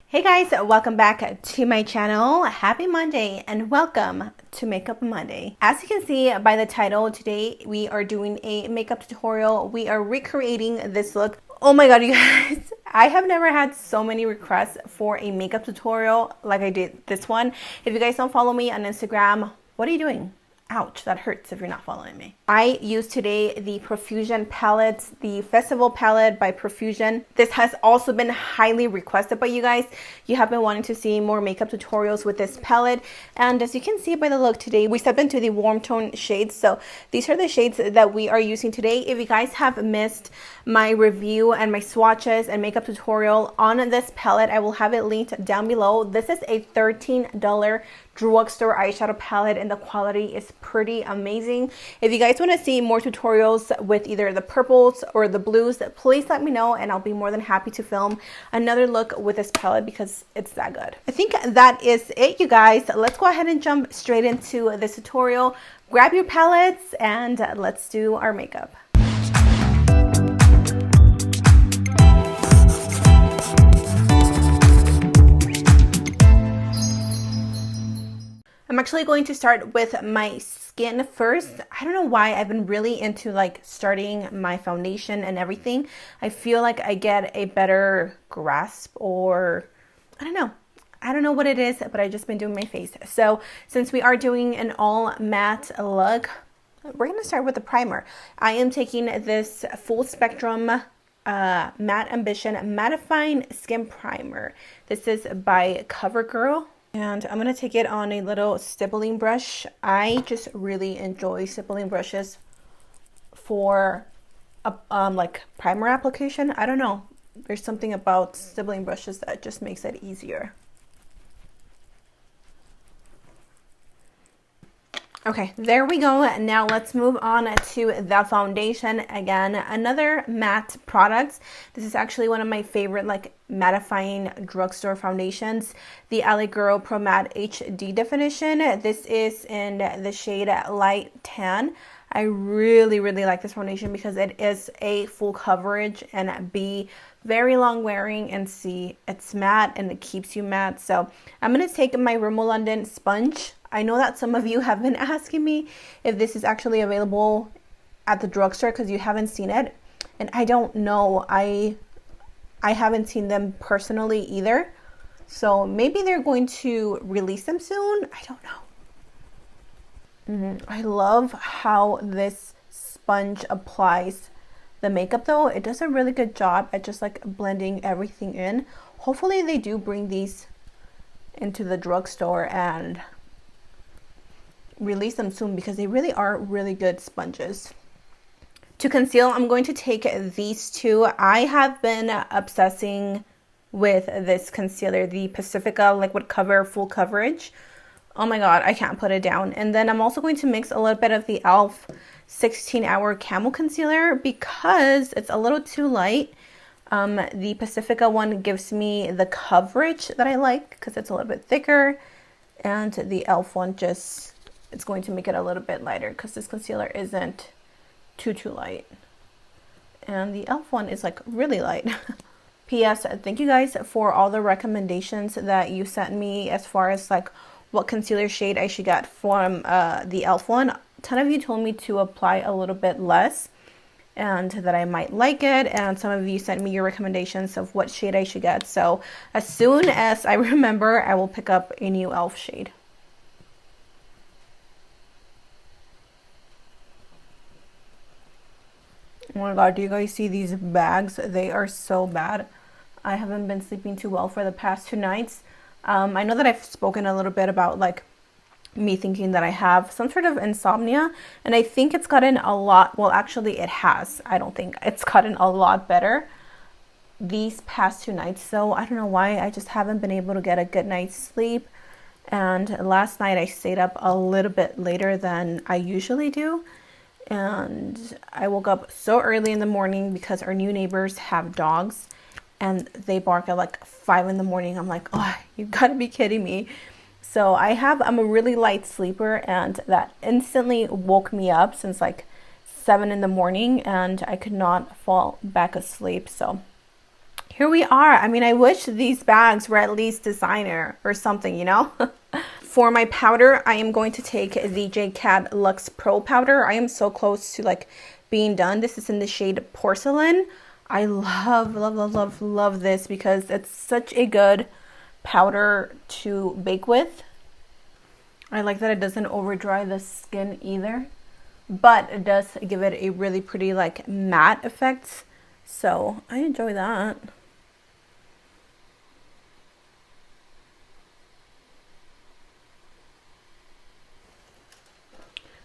Hey guys, welcome back to my channel. Happy Monday and welcome to Makeup Monday. As you can see by the title, today we are doing a makeup tutorial. We are recreating this look. Oh my god, you guys, I have never had so many requests for a makeup tutorial like I did this one. If you guys don't follow me on Instagram, what are you doing? Ouch, that hurts if you're not following me. I used today the Profusion palette, the Festival palette by Profusion. This has also been highly requested by you guys. You have been wanting to see more makeup tutorials with this palette. And as you can see by the look today, we stepped into the warm tone shades. So these are the shades that we are using today. If you guys have missed my review and my swatches and makeup tutorial on this palette, I will have it linked down below. This is a $13 drugstore eyeshadow palette and the quality is pretty amazing. If you guys want to see more tutorials with either the purples or the blues, please let me know and I'll be more than happy to film another look with this palette because it's that good. I think that is it, you guys. Let's go ahead and jump straight into this tutorial. Grab your palettes and let's do our makeup. I'm actually going to start with my skin first. I don't know why I've been really into like starting my foundation and everything. I feel like I get a better grasp, or I don't know what it is, but I've just been doing my face. So since we are doing an all matte look, we're going to start with the primer. I am taking this full spectrum Matte Ambition Mattifying Skin Primer. This is by Covergirl. And I'm going to take it on a little stippling brush. I just really enjoy stippling brushes for like primer application. I don't know. There's something about stippling brushes that just makes it easier. Okay, there we go. Now let's move on to the foundation. Again, another matte product. This is actually one of my favorite like mattifying drugstore foundations, the LA Girl Pro Matte HD Definition. This is in the shade Light Tan. I really like this foundation because it is A, full coverage, and B, very long wearing, and C, it's matte and it keeps you matte. So I'm going to take my Rimmel London sponge. I know that some of you have been asking me if this is actually available at the drugstore because you haven't seen it. And I don't know. I haven't seen them personally either. So maybe they're going to release them soon. I don't know. I love how this sponge applies the makeup though. It does a really good job at just like blending everything in. Hopefully they do bring these into the drugstore and release them soon because they really are really good sponges. To conceal, I'm going to take these two. I have been obsessing with this concealer, the Pacifica Liquid Cover Full Coverage. Oh my god, I can't put it down. And then I'm also going to mix a little bit of the e.l.f. 16-Hour Camo Concealer because it's a little too light. The Pacifica one gives me the coverage that I like because it's a little bit thicker. And the e.l.f. one just, it's going to make it a little bit lighter because this concealer isn't too light. And the e.l.f. one is like really light. P.S. Thank you guys for all the recommendations that you sent me as far as like what concealer shade I should get from the e.l.f. one. A ton of you told me to apply a little bit less and that I might like it, and some of you sent me your recommendations of what shade I should get. So as soon as I remember, I will pick up a new e.l.f. shade. Oh my god, do you guys see these bags? They are so bad. I haven't been sleeping too well for the past 2 nights. I know that I've spoken a little bit about like me thinking that I have some sort of insomnia, and I think it's gotten a lot, well actually it has. I don't think it's gotten a lot better these past 2 nights. So I don't know why, I just haven't been able to get a good night's sleep. And last night I stayed up a little bit later than I usually do. And I woke up so early in the morning because our new neighbors have dogs and they bark at like 5 in the morning. I'm like, oh, you gotta be kidding me. So I'm a really light sleeper, and that instantly woke me up since like 7 in the morning, and I could not fall back asleep. So here we are. I mean, I wish these bags were at least designer or something, you know? For my powder, I am going to take the J.Cat Luxe Pro powder. I am so close to like being done. This is in the shade Porcelain. I love this because it's such a good powder to bake with. I like that it doesn't over dry the skin either, but it does give it a really pretty like matte effect. So I enjoy that.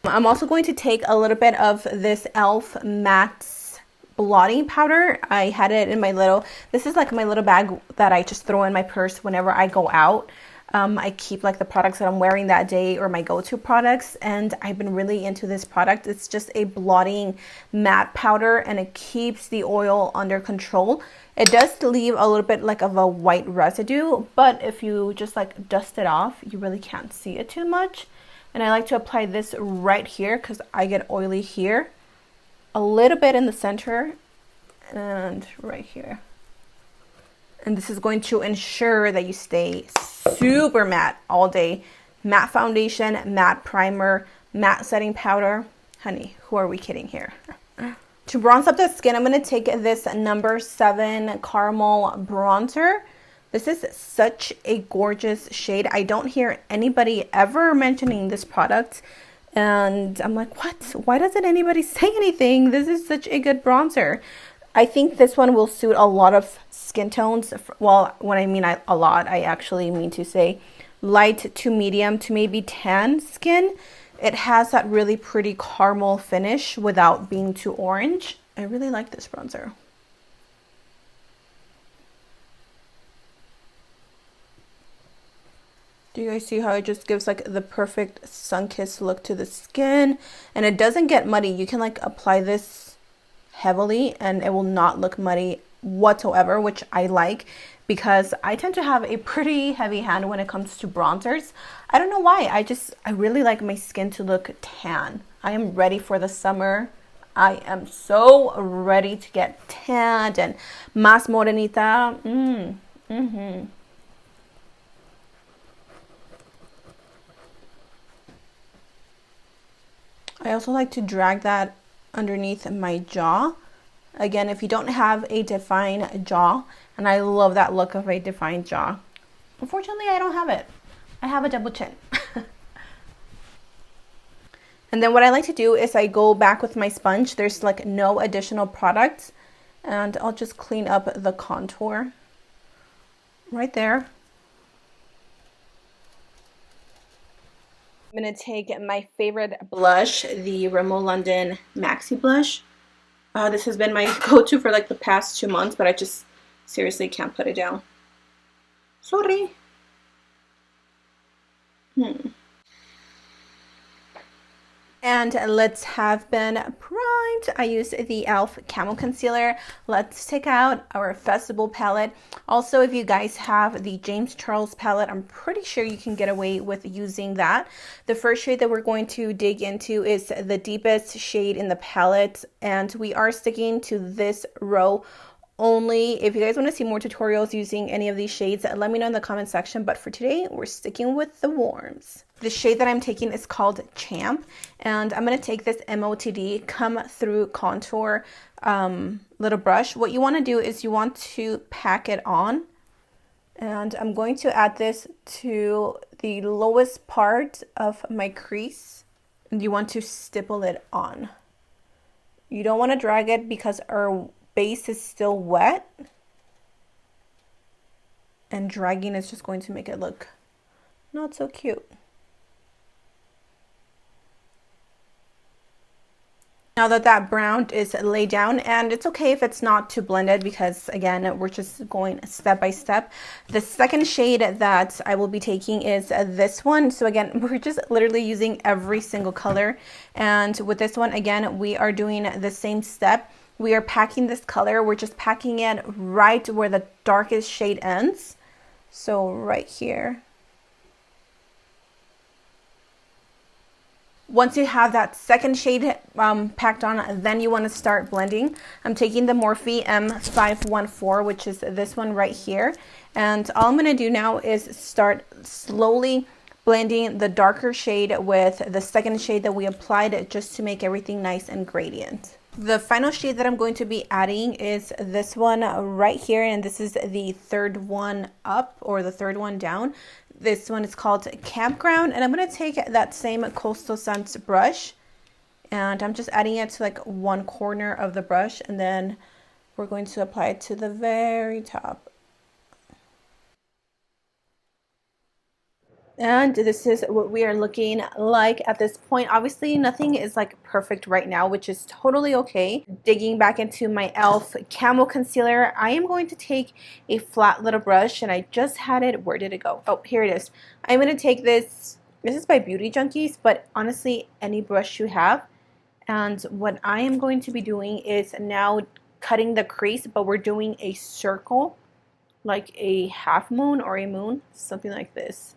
I'm also going to take a little bit of this e.l.f. matte blotting powder. I had it in my little, this is like my little bag that I just throw in my purse whenever I go out. I keep like the products that I'm wearing that day or my go-to products, and I've been really into this product. It's just a blotting matte powder and it keeps the oil under control. It does leave a little bit like of a white residue, but if you just like dust it off, you really can't see it too much. And I like to apply this right here because I get oily here, a little bit in the center and right here. And this is going to ensure that you stay super matte all day. Matte foundation, matte primer, matte setting powder. Honey, who are we kidding here? To bronze up the skin, I'm going to take this number 7 caramel bronzer. This is such a gorgeous shade. I don't hear anybody ever mentioning this product. And I'm like, what? Why doesn't anybody say anything? This is such a good bronzer. I think this one will suit a lot of skin tones. Well, when I mean a lot, I actually mean to say light to medium to maybe tan skin. It has that really pretty caramel finish without being too orange. I really like this bronzer. Do you guys see how it just gives like the perfect sun-kissed look to the skin? And it doesn't get muddy. You can like apply this heavily and it will not look muddy whatsoever, which I like because I tend to have a pretty heavy hand when it comes to bronzers. I don't know why. I really like my skin to look tan. I am ready for the summer. I am so ready to get tanned and más morenita. I also like to drag that underneath my jaw. Again, if you don't have a defined jaw, and I love that look of a defined jaw. Unfortunately, I don't have it. I have a double chin. And then what I like to do is I go back with my sponge. There's like no additional product. And I'll just clean up the contour right there. I'm going to take my favorite blush, the Rimmel London Maxi Blush. This has been my go-to for like the past 2 months, but I just seriously can't put it down. Sorry. And let's have been primed. I used the e.l.f. Camo Concealer. Let's take out our Festival palette. Also, if you guys have the James Charles palette, I'm pretty sure you can get away with using that. The first shade that we're going to dig into is the deepest shade in the palette, and we are sticking to this row only. If you guys want to see more tutorials using any of these shades, let me know in the comment section, but for today, we're sticking with the warms. The shade that I'm taking is called Champ, and I'm going to take this MOTD Come Through Contour little brush. What you want to do is you want to pack it on, and I'm going to add this to the lowest part of my crease, and you want to stipple it on. You don't want to drag it because our base is still wet, and dragging is just going to make it look not so cute. Now that that brown is laid down, and it's okay if it's not too blended because again, we're just going step by step. The second shade that I will be taking is this one. So again, we're just literally using every single color. And with this one, again, we are doing the same step. We are packing this color. We're just packing it right where the darkest shade ends. So right here. Once you have that second shade packed on, then you want to start blending. I'm taking the Morphe M514, which is this one right here. And all I'm going to do now is start slowly blending the darker shade with the second shade that we applied, just to make everything nice and gradient. The final shade that I'm going to be adding is this one right here, and this is the third one up, or the third one down. This one is called Campground, and I'm going to take that same Coastal Scents brush, and I'm just adding it to like one corner of the brush, and then we're going to apply it to the very top. And this is what we are looking like at this point. Obviously, nothing is like perfect right now, which is totally okay. Digging back into my e.l.f. Camo Concealer, I am going to take a flat little brush, and I just had it. Where did it go? Oh, here it is. I'm going to take this. This is by Beauty Junkies, but honestly, any brush you have. And what I am going to be doing is now cutting the crease, but we're doing a circle, like a half moon or a moon, something like this.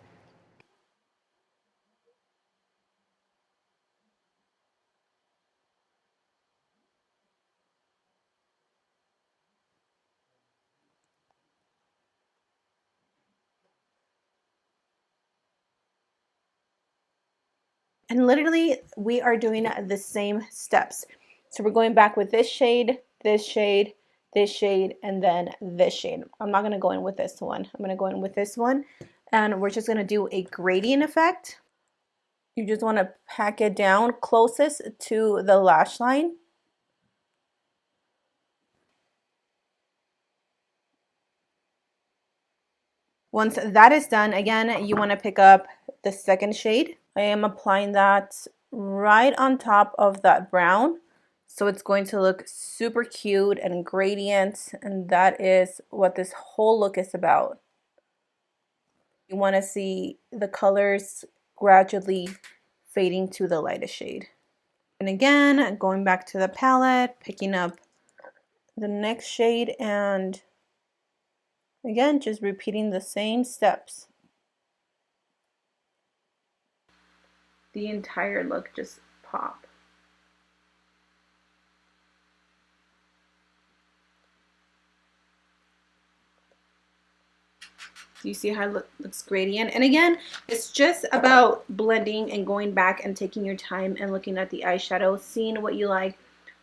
And literally, we are doing the same steps. So we're going back with this shade, this shade, this shade, and then this shade. I'm not going to go in with this one. I'm going to go in with this one. And we're just going to do a gradient effect. You just want to pack it down closest to the lash line. Once that is done, again, you want to pick up the second shade. I am applying that right on top of that brown. So it's going to look super cute and gradient, and that is what this whole look is about. You want to see the colors gradually fading to the lightest shade. And again, going back to the palette, picking up the next shade, and again, just repeating the same steps. The entire look just pop. Do you see how it looks gradient? And again, it's just about blending and going back and taking your time and looking at the eyeshadow, seeing what you like,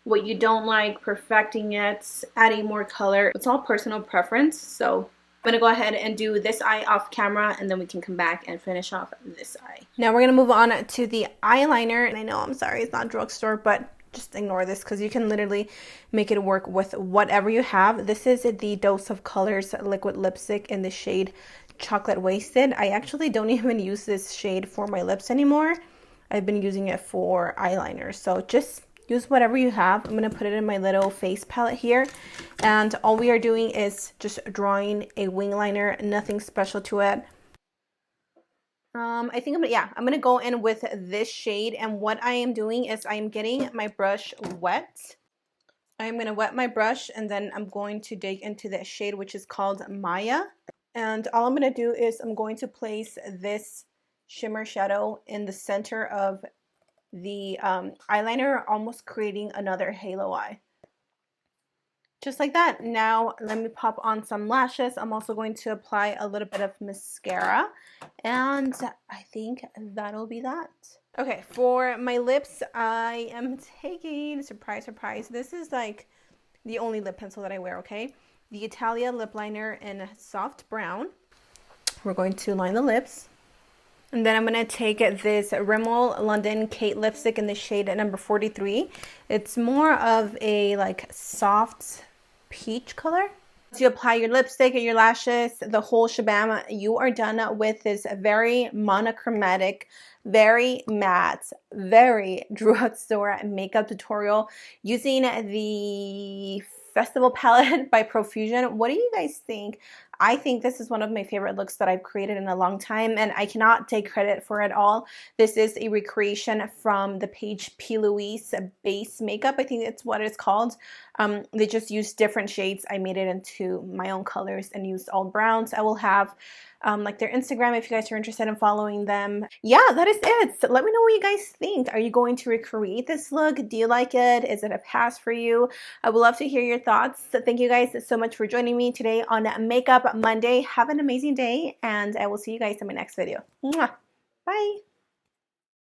what you don't like, perfecting it, adding more color. It's all personal preference. So I'm going to go ahead and do this eye off camera, and then we can come back and finish off this eye. Now we're going to move on to the eyeliner. And I know, I'm sorry, it's not drugstore, but just ignore this because you can literally make it work with whatever you have. This is the Dose of Colors liquid lipstick in the shade Chocolate Wasted. I actually don't even use this shade for my lips anymore. I've been using it for eyeliner. So just use whatever you have. I'm going to put it in my little face palette here. And all we are doing is just drawing a wing liner, nothing special to it. I think I'm gonna go in with this shade, and what I am doing is I am getting my brush wet. I'm gonna wet my brush, and then I'm going to dig into the shade, which is called Maya. And all I'm gonna do is I'm going to place this shimmer shadow in the center of the eyeliner, almost creating another halo eye. Just like that. Now let me pop on some lashes. I'm also going to apply a little bit of mascara, and I think that'll be that. Okay, for my lips, I am taking, surprise, surprise, this is like the only lip pencil that I wear, okay? The Italia lip liner in soft brown. We're going to line the lips. And then I'm going to take this Rimmel London Kate lipstick in the shade number 43. It's more of a like soft peach color. Once you apply your lipstick and your lashes, the whole shabam, you are done with this very monochromatic, very matte, very drugstore makeup tutorial using the Festival palette by Profusion. What do you guys think? I think this is one of my favorite looks that I've created in a long time, and I cannot take credit for it all. This is a recreation from the page P. Louise Base Makeup. I think it's what it's called. They just used different shades. I made it into my own colors and used all browns. I will have like their Instagram if you guys are interested in following them. Yeah, that is it. So let me know what you guys think. Are you going to recreate this look? Do you like it? Is it a pass for you? I would love to hear your thoughts. So thank you guys so much for joining me today on Makeup Monday. Have an amazing day, and I will see you guys in my next video. Mwah. Bye.